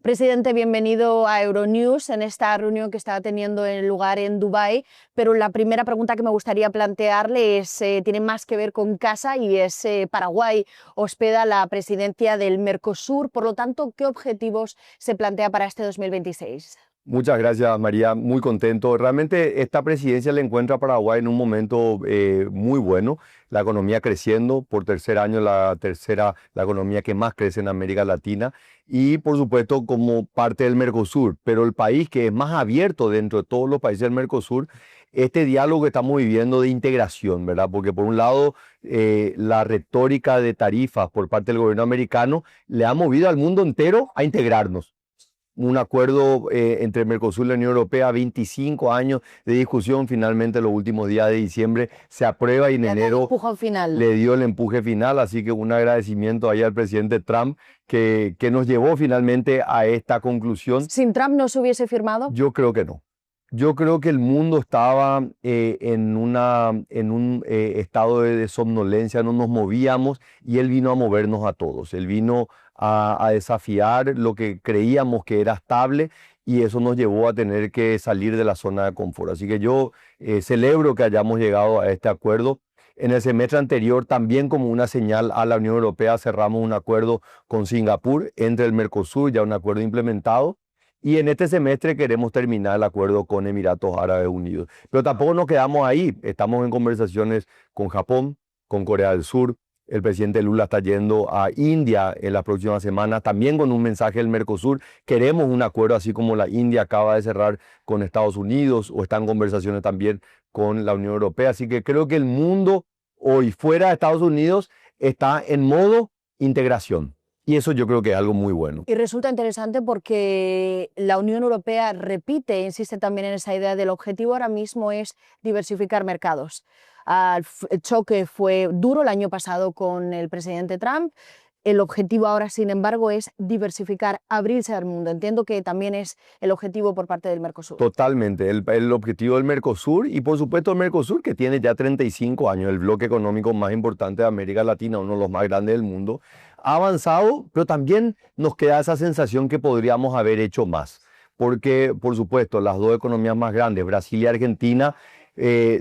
Presidente, bienvenido a Euronews en esta reunión que está teniendo lugar en Dubái, pero la primera pregunta que me gustaría plantearle tiene más que ver con casa y es Paraguay hospeda la presidencia del Mercosur, por lo tanto, ¿qué objetivos se plantea para este 2026? Muchas gracias, María. Muy contento. Realmente esta presidencia le encuentra a Paraguay en un momento muy bueno. La economía creciendo, por tercer año la economía que más crece en América Latina y por supuesto como parte del Mercosur. Pero el país que es más abierto dentro de todos los países del Mercosur, este diálogo que estamos viviendo de integración, ¿verdad? Porque por un lado la retórica de tarifas por parte del gobierno americano le ha movido al mundo entero a integrarnos. Un acuerdo entre el Mercosur y la Unión Europea, 25 años de discusión, finalmente los últimos días de diciembre se aprueba y en enero le dio el empuje final, así que un agradecimiento ahí al presidente Trump que nos llevó finalmente a esta conclusión. ¿Sin Trump no se hubiese firmado? Yo creo que no. Yo creo que el mundo estaba en un estado de somnolencia, no nos movíamos y él vino a movernos a todos. Él vino a desafiar lo que creíamos que era estable y eso nos llevó a tener que salir de la zona de confort. Así que yo celebro que hayamos llegado a este acuerdo. En el semestre anterior, también como una señal a la Unión Europea, cerramos un acuerdo con Singapur entre el Mercosur, ya un acuerdo implementado. Y en este semestre queremos terminar el acuerdo con Emiratos Árabes Unidos. Pero tampoco nos quedamos ahí. Estamos en conversaciones con Japón, con Corea del Sur. El presidente Lula está yendo a India en las próximas semanas, también con un mensaje del Mercosur. Queremos un acuerdo así como la India acaba de cerrar con Estados Unidos o está en conversaciones también con la Unión Europea. Así que creo que el mundo hoy fuera de Estados Unidos está en modo integración. Y eso yo creo que es algo muy bueno. Y resulta interesante porque la Unión Europea repite, insiste también en esa idea del objetivo ahora mismo es diversificar mercados. El choque fue duro el año pasado con el presidente Trump. El objetivo ahora, sin embargo, es diversificar, abrirse al mundo. Entiendo que también es el objetivo por parte del Mercosur. Totalmente, el objetivo del Mercosur y por supuesto el Mercosur que tiene ya 35 años, el bloque económico más importante de América Latina, uno de los más grandes del mundo, ha avanzado, pero también nos queda esa sensación que podríamos haber hecho más. Porque, por supuesto, las dos economías más grandes, Brasil y Argentina,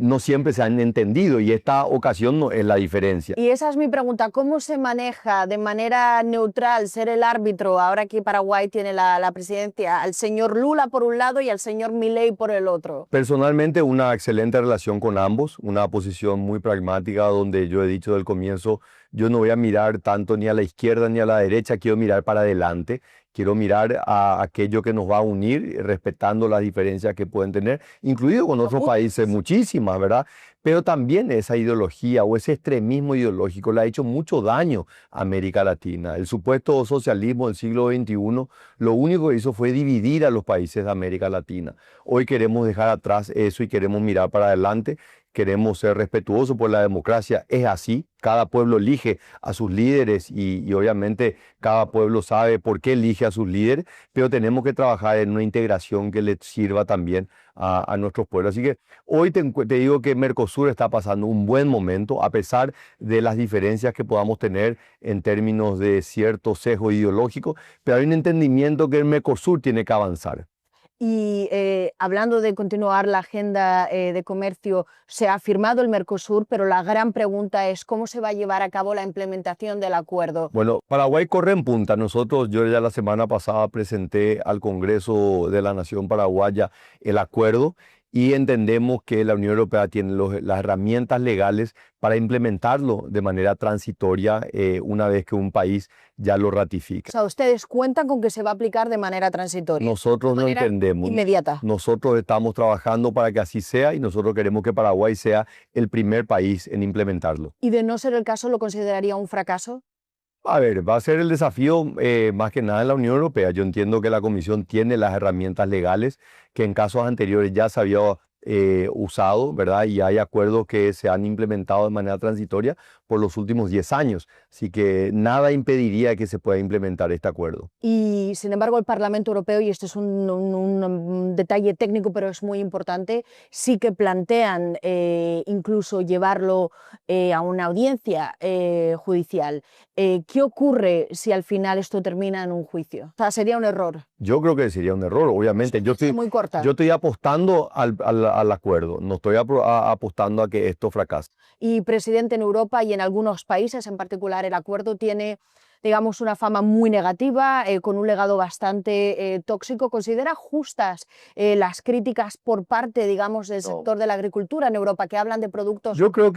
no siempre se han entendido y esta ocasión no es la diferencia. Y esa es mi pregunta, ¿cómo se maneja de manera neutral ser el árbitro ahora que Paraguay tiene la presidencia, al señor Lula por un lado y al señor Milei por el otro? Personalmente una excelente relación con ambos, una posición muy pragmática donde yo he dicho del comienzo, yo no voy a mirar tanto ni a la izquierda ni a la derecha, quiero mirar para adelante. Quiero mirar a aquello que nos va a unir, respetando las diferencias que pueden tener, incluido con otros países, muchísimas, ¿verdad? Pero también esa ideología o ese extremismo ideológico le ha hecho mucho daño a América Latina. El supuesto socialismo del siglo XXI lo único que hizo fue dividir a los países de América Latina. Hoy queremos dejar atrás eso y queremos mirar para adelante. Queremos ser respetuosos por la democracia, es así, cada pueblo elige a sus líderes y obviamente cada pueblo sabe por qué elige a sus líderes, pero tenemos que trabajar en una integración que le sirva también a nuestros pueblos. Así que hoy te digo que Mercosur está pasando un buen momento, a pesar de las diferencias que podamos tener en términos de cierto sesgo ideológico, pero hay un entendimiento que el Mercosur tiene que avanzar. Y hablando de continuar la agenda de comercio, se ha firmado el Mercosur, pero la gran pregunta es cómo se va a llevar a cabo la implementación del acuerdo. Bueno, Paraguay corre en punta. Yo ya la semana pasada presenté al Congreso de la Nación Paraguaya el acuerdo y entendemos que la Unión Europea tiene las herramientas legales para implementarlo de manera transitoria una vez que un país ya lo ratifica. O sea, ustedes cuentan con que se va a aplicar de manera transitoria. Nosotros no entendemos. Inmediata. Nosotros estamos trabajando para que así sea y nosotros queremos que Paraguay sea el primer país en implementarlo. ¿Y de no ser el caso, lo consideraría un fracaso? A ver, va a ser el desafío más que nada en la Unión Europea. Yo entiendo que la Comisión tiene las herramientas legales que en casos anteriores ya se había usado, ¿verdad? Y hay acuerdos que se han implementado de manera transitoria por los últimos 10 años. Así que nada impediría que se pueda implementar este acuerdo. Y sin embargo, el Parlamento Europeo, y este es un detalle técnico, pero es muy importante, sí que plantean incluso llevarlo a una audiencia judicial. ¿Qué ocurre si al final esto termina en un juicio? O sea, sería un error. Yo creo que sería un error, obviamente. Muy corta. Yo estoy apostando al acuerdo, no estoy apostando a que esto fracase. Y presidente, en Europa y en algunos países en particular, el acuerdo tiene, digamos, una fama muy negativa, con un legado bastante tóxico. ¿Considera justas las críticas por parte, digamos, del sector de la agricultura en Europa, que hablan de productos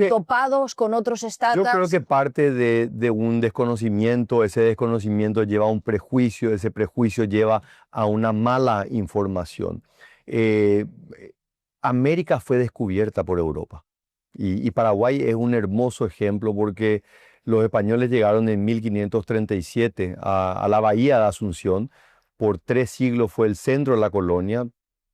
topados con otros estándares? Yo creo que parte de un desconocimiento, ese desconocimiento lleva a un prejuicio, ese prejuicio lleva a una mala información. América fue descubierta por Europa. Y Paraguay es un hermoso ejemplo porque los españoles llegaron en 1537 a la bahía de Asunción. Por 3 siglos fue el centro de la colonia.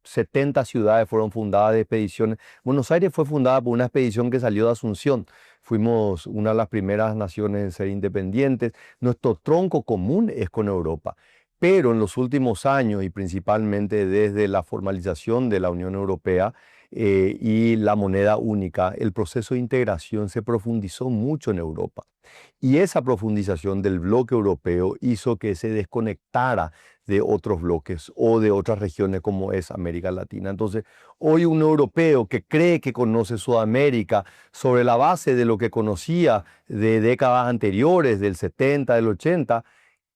70 ciudades fueron fundadas de expediciones. Buenos Aires fue fundada por una expedición que salió de Asunción. Fuimos una de las primeras naciones en ser independientes. Nuestro tronco común es con Europa. Pero en los últimos años, y principalmente desde la formalización de la Unión Europea, y la moneda única, el proceso de integración se profundizó mucho en Europa. Y esa profundización del bloque europeo hizo que se desconectara de otros bloques o de otras regiones como es América Latina. Entonces, hoy un europeo que cree que conoce Sudamérica sobre la base de lo que conocía de décadas anteriores, del 70, del 80,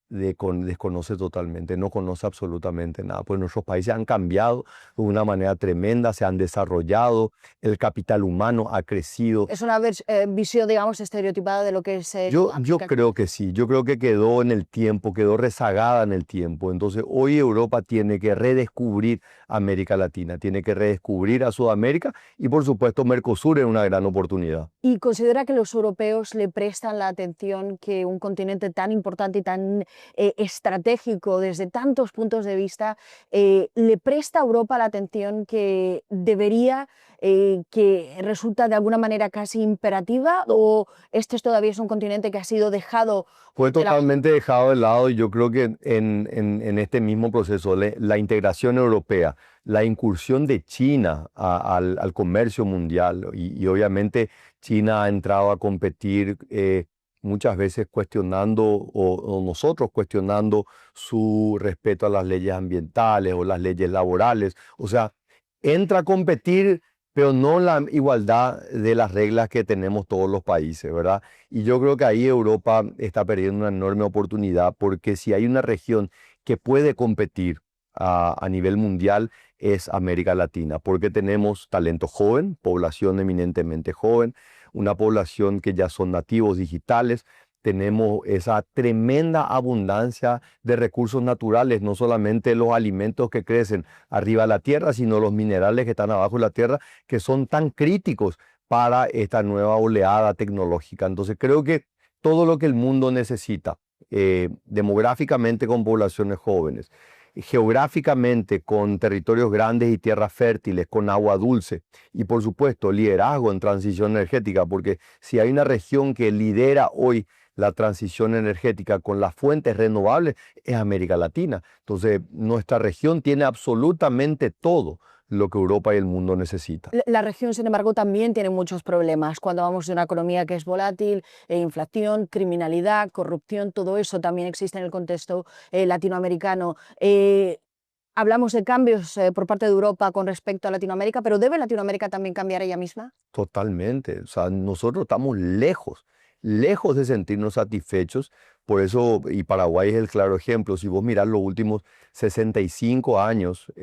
desconoce totalmente, no conoce absolutamente nada, pues nuestros países han cambiado de una manera tremenda, se han desarrollado, el capital humano ha crecido. Es una visión, digamos, estereotipada de lo que es... Yo creo que sí, yo creo que quedó en el tiempo, quedó rezagada en el tiempo, entonces hoy Europa tiene que redescubrir América Latina, tiene que redescubrir a Sudamérica y por supuesto Mercosur es una gran oportunidad. ¿Y considera que los europeos le prestan la atención que un continente tan importante y tan estratégico desde tantos puntos de vista, le presta a Europa la atención que debería, que resulta de alguna manera casi imperativa, o este todavía es un continente que ha sido dejado? Fue totalmente dejado de lado y yo creo que en este mismo proceso, la integración europea, la incursión de China al comercio mundial y obviamente China ha entrado a competir muchas veces cuestionando o nosotros cuestionando su respeto a las leyes ambientales o las leyes laborales. O sea, entra a competir, pero no la igualdad de las reglas que tenemos todos los países, ¿verdad? Y yo creo que ahí Europa está perdiendo una enorme oportunidad porque si hay una región que puede competir a nivel mundial es América Latina, porque tenemos talento joven, población eminentemente joven, una población que ya son nativos digitales, tenemos esa tremenda abundancia de recursos naturales, no solamente los alimentos que crecen arriba de la tierra, sino los minerales que están abajo de la tierra, que son tan críticos para esta nueva oleada tecnológica. Entonces creo que todo lo que el mundo necesita, demográficamente con poblaciones jóvenes, geográficamente con territorios grandes y tierras fértiles, con agua dulce y por supuesto liderazgo en transición energética, porque si hay una región que lidera hoy la transición energética con las fuentes renovables es América Latina. Entonces nuestra región tiene absolutamente todo lo que Europa y el mundo necesitan. La región, sin embargo, también tiene muchos problemas. Cuando hablamos de una economía que es volátil, inflación, criminalidad, corrupción, todo eso también existe en el contexto latinoamericano. Hablamos de cambios por parte de Europa con respecto a Latinoamérica, pero ¿debe Latinoamérica también cambiar ella misma? Totalmente. O sea, nosotros estamos lejos de sentirnos satisfechos. Por eso, y Paraguay es el claro ejemplo, si vos mirás los últimos 65 años,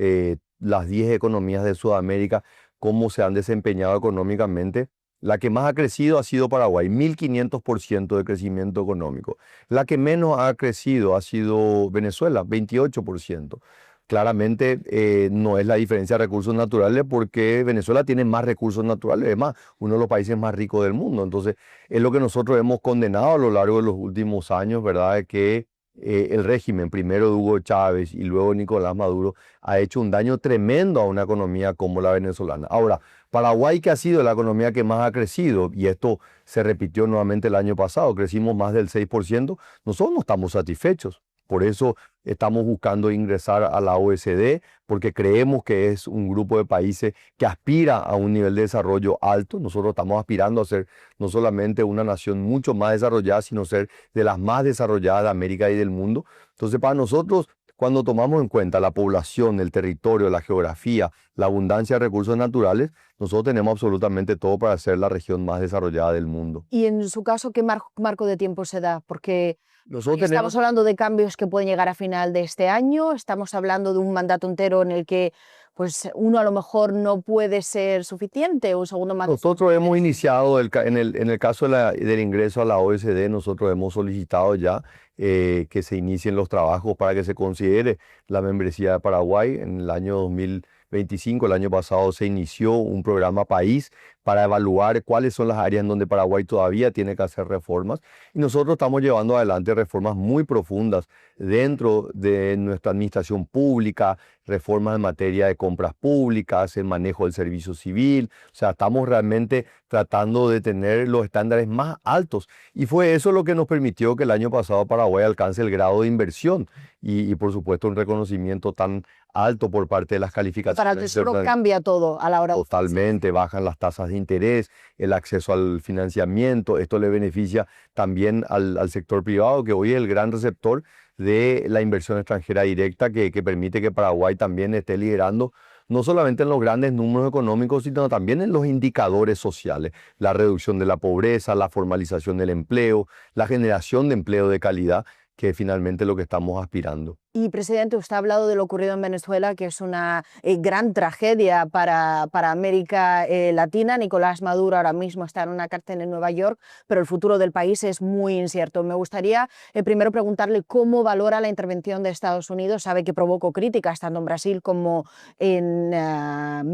las 10 economías de Sudamérica, cómo se han desempeñado económicamente, la que más ha crecido ha sido Paraguay, 1500% de crecimiento económico. La que menos ha crecido ha sido Venezuela, 28%. Claramente no es la diferencia de recursos naturales porque Venezuela tiene más recursos naturales, es más, uno de los países más ricos del mundo. Entonces, es lo que nosotros hemos condenado a lo largo de los últimos años, ¿verdad? Que el régimen, primero de Hugo Chávez y luego Nicolás Maduro, ha hecho un daño tremendo a una economía como la venezolana. Ahora, Paraguay, que ha sido la economía que más ha crecido, y esto se repitió nuevamente el año pasado, crecimos más del 6%, nosotros no estamos satisfechos. Por eso estamos buscando ingresar a la OECD, porque creemos que es un grupo de países que aspira a un nivel de desarrollo alto. Nosotros estamos aspirando a ser no solamente una nación mucho más desarrollada, sino ser de las más desarrolladas de América y del mundo. Entonces, para nosotros, cuando tomamos en cuenta la población, el territorio, la geografía, la abundancia de recursos naturales, nosotros tenemos absolutamente todo para ser la región más desarrollada del mundo. Y en su caso, ¿qué marco de tiempo se da? Porque Nosotros estamos tenemos hablando de cambios que pueden llegar a final de este año, estamos hablando de un mandato entero en el que pues, uno a lo mejor no puede ser suficiente, un segundo mandato. Nosotros hemos iniciado, en el caso del ingreso a la OECD, nosotros hemos solicitado ya que se inicien los trabajos para que se considere la membresía de Paraguay. En el año 2025, el año pasado, se inició un programa país para evaluar cuáles son las áreas en donde Paraguay todavía tiene que hacer reformas. Y nosotros estamos llevando adelante reformas muy profundas dentro de nuestra administración pública, reformas en materia de compras públicas, el manejo del servicio civil. O sea, estamos realmente tratando de tener los estándares más altos. Y fue eso lo que nos permitió que el año pasado Paraguay alcance el grado de inversión y por supuesto, un reconocimiento tan alto por parte de las calificaciones. Para el Tesoro cambia todo a la hora. Totalmente, bajan las tasas de interés, el acceso al financiamiento. Esto le beneficia también al sector privado, que hoy es el gran receptor de la inversión extranjera directa, que permite que Paraguay también esté liderando no solamente en los grandes números económicos, sino también en los indicadores sociales, la reducción de la pobreza, la formalización del empleo, la generación de empleo de calidad, que es finalmente lo que estamos aspirando. Y, presidente, usted ha hablado de lo ocurrido en Venezuela, que es una gran tragedia para América Latina. Nicolás Maduro ahora mismo está en una cárcel en Nueva York, pero el futuro del país es muy incierto. Me gustaría primero preguntarle cómo valora la intervención de Estados Unidos. Sabe que provocó críticas tanto en Brasil como en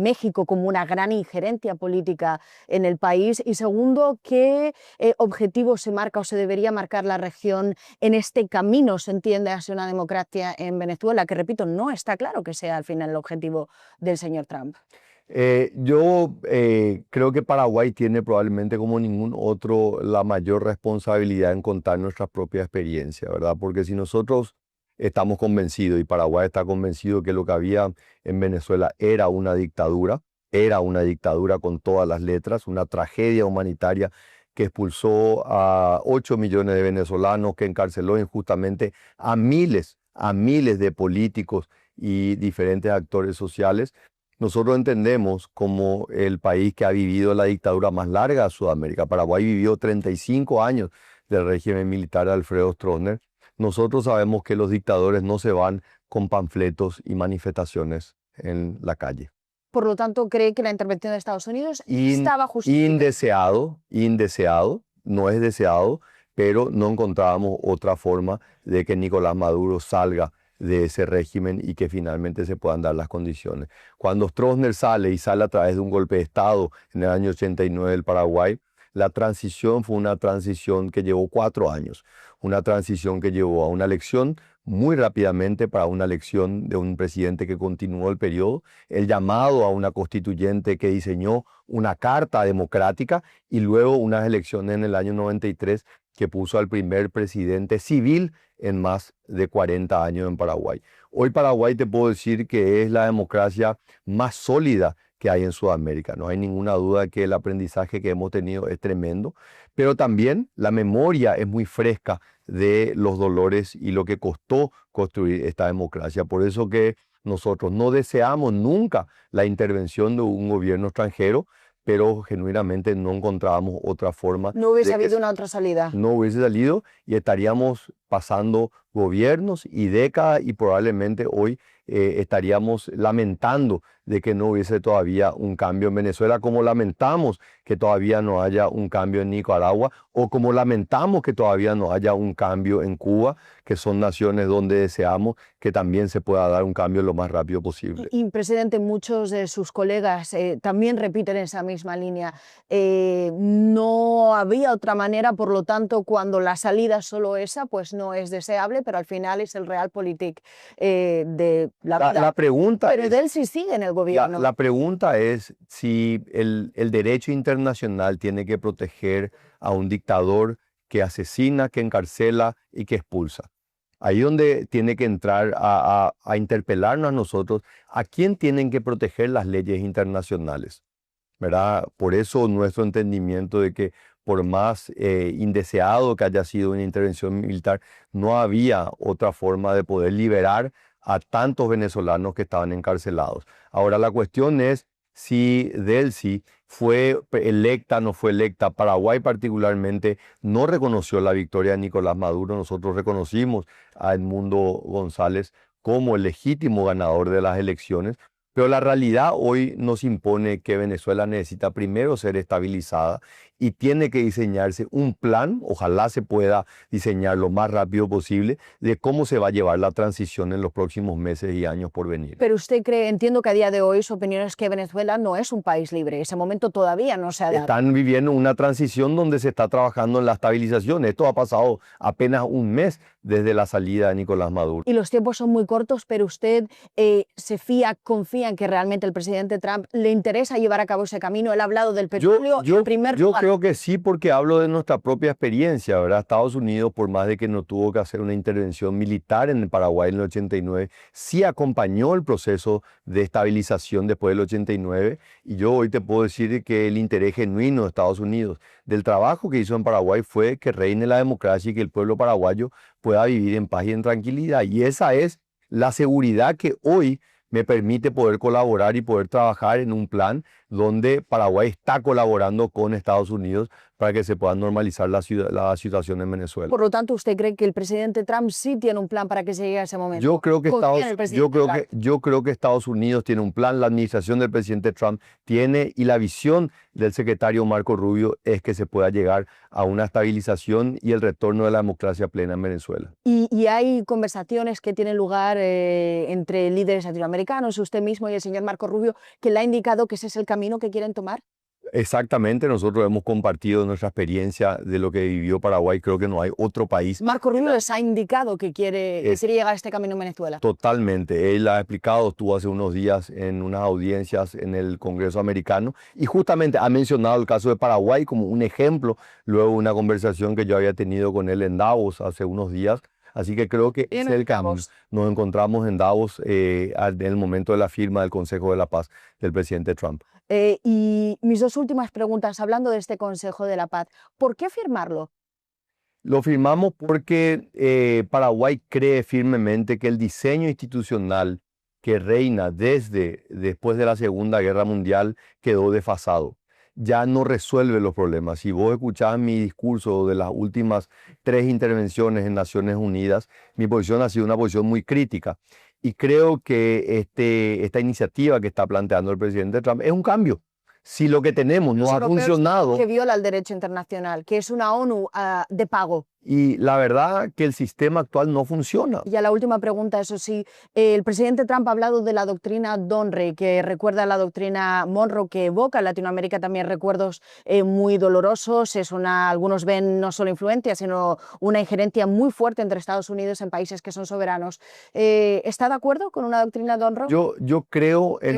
México, como una gran injerencia política en el país. Y segundo, ¿qué objetivo se marca o se debería marcar la región en este camino, se entiende, hacia una democracia en Venezuela, que repito, no está claro que sea al final el objetivo del señor Trump? Yo creo que Paraguay tiene probablemente como ningún otro la mayor responsabilidad en contar nuestra propia experiencia, ¿verdad? Porque si nosotros estamos convencidos y Paraguay está convencido que lo que había en Venezuela era una dictadura con todas las letras, una tragedia humanitaria que expulsó a 8 millones de venezolanos, que encarceló injustamente a miles de políticos y diferentes actores sociales. Nosotros entendemos como el país que ha vivido la dictadura más larga de Sudamérica. Paraguay vivió 35 años del régimen militar de Alfredo Stroessner. Nosotros sabemos que los dictadores no se van con panfletos y manifestaciones en la calle. Por lo tanto, ¿cree que la intervención de Estados Unidos estaba justificada? Indeseado, no es deseado, pero no encontrábamos otra forma de que Nicolás Maduro salga de ese régimen y que finalmente se puedan dar las condiciones. Cuando Stroessner sale a través de un golpe de Estado en el año 89 del Paraguay, la transición fue una transición que llevó 4 años, una transición que llevó a una elección muy rápidamente para una elección de un presidente que continuó el periodo, el llamado a una constituyente que diseñó una carta democrática y luego unas elecciones en el año 93 que puso al primer presidente civil en más de 40 años en Paraguay. Hoy Paraguay te puedo decir que es la democracia más sólida que hay en Sudamérica. No hay ninguna duda que el aprendizaje que hemos tenido es tremendo, pero también la memoria es muy fresca de los dolores y lo que costó construir esta democracia. Por eso que nosotros no deseamos nunca la intervención de un gobierno extranjero, pero genuinamente no encontrábamos otra forma. No hubiese habido una otra salida. No hubiese salido y estaríamos pasando gobiernos y décadas y probablemente hoy estaríamos lamentando de que no hubiese todavía un cambio en Venezuela, como lamentamos que todavía no haya un cambio en Nicaragua o como lamentamos que todavía no haya un cambio en Cuba, que son naciones donde deseamos que también se pueda dar un cambio lo más rápido posible. Y presidente, muchos de sus colegas también repiten esa misma línea. No había otra manera, por lo tanto, cuando la salida es solo esa, pues no es deseable, pero al final es el realpolitik de la vida. La pregunta Pero es, Delsi sigue en el gobierno. la pregunta es si el derecho internacional tiene que proteger a un dictador que asesina, que encarcela y que expulsa. Ahí donde tiene que entrar a interpelarnos a nosotros, ¿a quién tienen que proteger las leyes internacionales? ¿Verdad? Por eso nuestro entendimiento de que por más indeseado que haya sido una intervención militar, no había otra forma de poder liberar a tantos venezolanos que estaban encarcelados. Ahora la cuestión es si Delcy fue electa, no fue electa. Paraguay particularmente no reconoció la victoria de Nicolás Maduro. Nosotros reconocimos a Edmundo González como el legítimo ganador de las elecciones. Pero la realidad hoy nos impone que Venezuela necesita primero ser estabilizada y tiene que diseñarse un plan, ojalá se pueda diseñar lo más rápido posible, de cómo se va a llevar la transición en los próximos meses y años por venir. Pero usted cree, entiendo que a día de hoy su opinión es que Venezuela no es un país libre, ese momento todavía no se ha dado. Están viviendo una transición donde se está trabajando en la estabilización. Esto ha pasado apenas un mes desde la salida de Nicolás Maduro. Y los tiempos son muy cortos, pero usted se fía, confía en que realmente el presidente Trump le interesa llevar a cabo ese camino. Él ha hablado del petróleo en primer lugar. Yo creo que sí, porque hablo de nuestra propia experiencia, ¿verdad? Estados Unidos, por más de que no tuvo que hacer una intervención militar en el Paraguay en el 89, sí acompañó el proceso de estabilización después del 89. Y yo hoy te puedo decir que el interés genuino de Estados Unidos del trabajo que hizo en Paraguay fue que reine la democracia y que el pueblo paraguayo pueda vivir en paz y en tranquilidad. Y esa es la seguridad que hoy me permite poder colaborar y poder trabajar en un plan donde Paraguay está colaborando con Estados Unidos para que se pueda normalizar la situación en Venezuela. Por lo tanto, ¿usted cree que el presidente Trump sí tiene un plan para que se llegue a ese momento? Yo creo que Estados Unidos tiene un plan, la administración del presidente Trump tiene, y la visión del secretario Marco Rubio es que se pueda llegar a una estabilización y el retorno de la democracia plena en Venezuela. Y hay conversaciones que tienen lugar entre líderes latinoamericanos, usted mismo y el señor Marco Rubio, que le ha indicado que ese es el camino que quieren tomar. Exactamente, nosotros hemos compartido nuestra experiencia de lo que vivió Paraguay. Creo que no hay otro país. Marco Rubio les ha indicado que quiere llegar a este camino en Venezuela. Totalmente, él ha explicado, estuvo hace unos días en unas audiencias en el Congreso americano y justamente ha mencionado el caso de Paraguay como un ejemplo, luego de una conversación que yo había tenido con él en Davos hace unos días. Así que creo que ese es el camino. Nos encontramos en Davos en el momento de la firma del Consejo de la Paz del presidente Trump. Y mis dos últimas preguntas, hablando de este Consejo de la Paz, ¿por qué firmarlo? Lo firmamos porque Paraguay cree firmemente que el diseño institucional que reina después de la Segunda Guerra Mundial quedó desfasado. Ya no resuelve los problemas. Si vos escuchás mi discurso de las últimas 3 intervenciones en Naciones Unidas, mi posición ha sido una posición muy crítica. Y creo que esta iniciativa que está planteando el presidente Trump es un cambio. Si lo que tenemos no ha funcionado... Que viola el derecho internacional, que es una ONU de pago. Y la verdad que el sistema actual no funciona. Y a la última pregunta, eso sí, el presidente Trump ha hablado de la doctrina Donre, que recuerda a la doctrina Monroe, que evoca en Latinoamérica también recuerdos muy dolorosos. Algunos ven no solo influencia, sino una injerencia muy fuerte entre Estados Unidos en países que son soberanos. ¿Está de acuerdo con una doctrina Donre? Yo creo en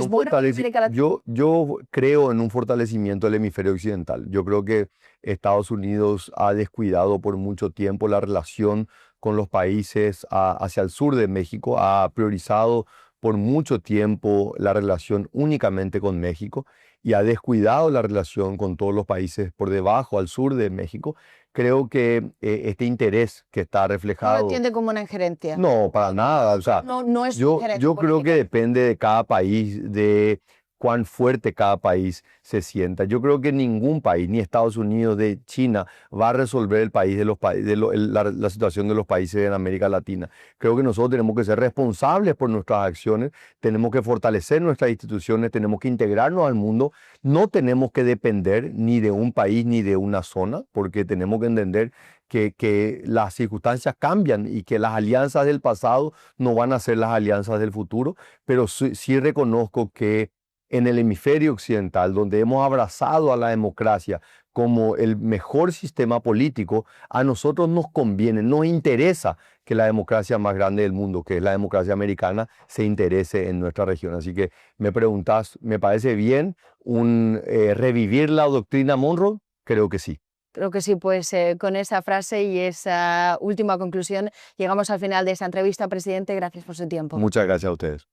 yo creo en un fortalecimiento del hemisferio occidental. Yo creo que Estados Unidos ha descuidado por mucho tiempo la relación con los países hacia el sur de México, ha priorizado por mucho tiempo la relación únicamente con México y ha descuidado la relación con todos los países por debajo, al sur de México. Creo que este interés que está reflejado... ¿No lo entiende como una injerencia? No, para nada. O sea, no es yo creo que depende de cada país, de cuán fuerte cada país se sienta. Yo creo que ningún país, ni Estados Unidos, de China, va a resolver la situación de los países en América Latina. Creo que nosotros tenemos que ser responsables por nuestras acciones, tenemos que fortalecer nuestras instituciones, tenemos que integrarnos al mundo. No tenemos que depender ni de un país ni de una zona, porque tenemos que entender que las circunstancias cambian y que las alianzas del pasado no van a ser las alianzas del futuro, pero sí reconozco que en el hemisferio occidental, donde hemos abrazado a la democracia como el mejor sistema político, a nosotros nos conviene, nos interesa que la democracia más grande del mundo, que es la democracia americana, se interese en nuestra región. Así que me preguntás, ¿me parece bien revivir la doctrina Monroe? Creo que sí. Creo que sí, pues con esa frase y esa última conclusión llegamos al final de esta entrevista, presidente. Gracias por su tiempo. Muchas gracias a ustedes.